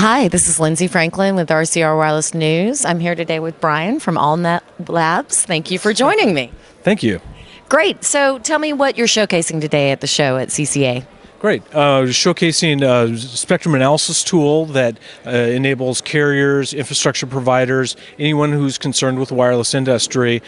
Hi, this is Lindsay Franklin with RCR Wireless News. I'm here today with Brian from AllNet Labs. Thank you for joining me. Thank you. Great. So tell me what you're showcasing today at the show at CCA. Great. Showcasing a spectrum analysis tool that enables carriers, infrastructure providers, anyone who's concerned with the wireless industry.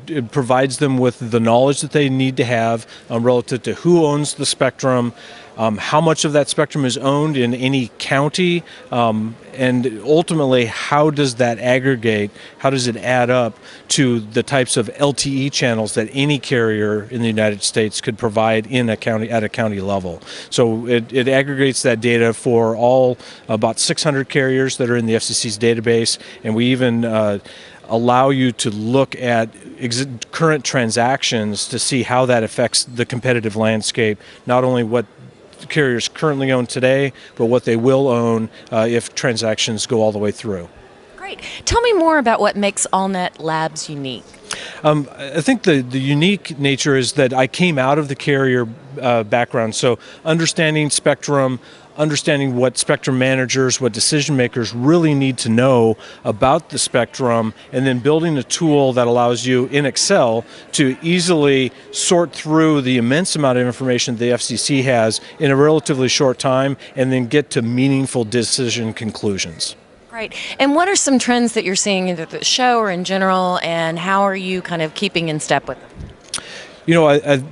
It provides them with the knowledge that they need to have relative to who owns the spectrum, how much of that spectrum is owned in any county, and ultimately how does that aggregate, how does it add up to the types of LTE channels that any carrier in the United States could provide in a county at a county level. So it aggregates that data for all about 600 carriers that are in the FCC's database, and we even allow you to look at current transactions to see how that affects the competitive landscape, not only what carriers currently own today, but what they will own if transactions go all the way through. Great. Tell me more about what makes AllNet Labs unique. I think the unique nature is that I came out of the carrier background, so understanding spectrum, understanding what spectrum managers, what decision makers really need to know about the spectrum, and then building a tool that allows you in Excel to easily sort through the immense amount of information the FCC has in a relatively short time and then get to meaningful decision conclusions. Right. And what are some trends that you're seeing either at the show or in general, and how are you kind of keeping in step with them? You know,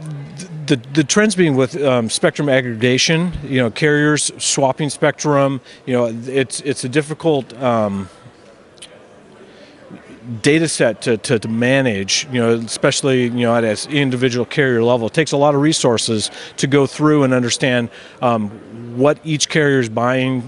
the trends being with spectrum aggregation, you know, carriers swapping spectrum, you know, it's a difficult data set to manage, you know, especially, you know, at an individual carrier level. It takes a lot of resources to go through and understand what each carrier is buying,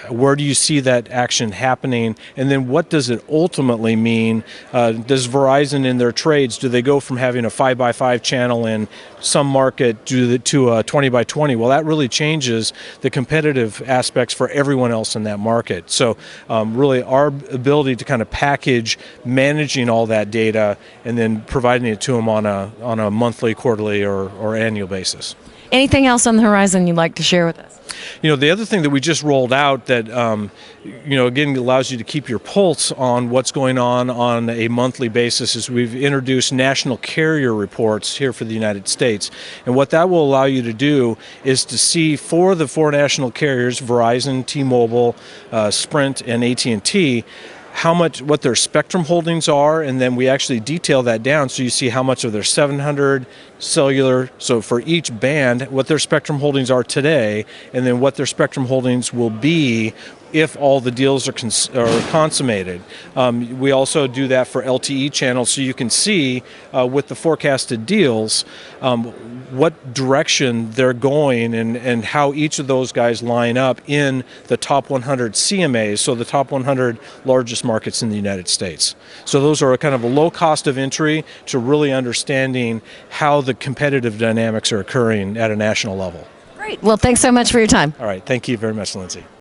where do you see that action happening, and then what does it ultimately mean? Does Verizon in their trades, do they go from having a 5x5 channel in some market to a 20x20? Well, that really changes the competitive aspects for everyone else in that market. So really our ability to kind of package managing all that data and then providing it to them on a monthly, quarterly, or annual basis. Anything else on the horizon you'd like to share with us? You know, the other thing that we just rolled out that, you know, again, allows you to keep your pulse on what's going on a monthly basis is we've introduced national carrier reports here for the United States. And what that will allow you to do is to see for the four national carriers, Verizon, T-Mobile, Sprint, and AT&T, what their spectrum holdings are, and then we actually detail that down so you see how much of their 700 cellular, so for each band, what their spectrum holdings are today, and then what their spectrum holdings will be if all the deals are consummated. We also do that for LTE channels, so you can see with the forecasted deals what direction they're going and how each of those guys line up in the top 100 CMAs, so the top 100 largest markets in the United States. So those are a kind of a low cost of entry to really understanding how the competitive dynamics are occurring at a national level. Great. Well, thanks so much for your time. All right. Thank you very much, Lindsay.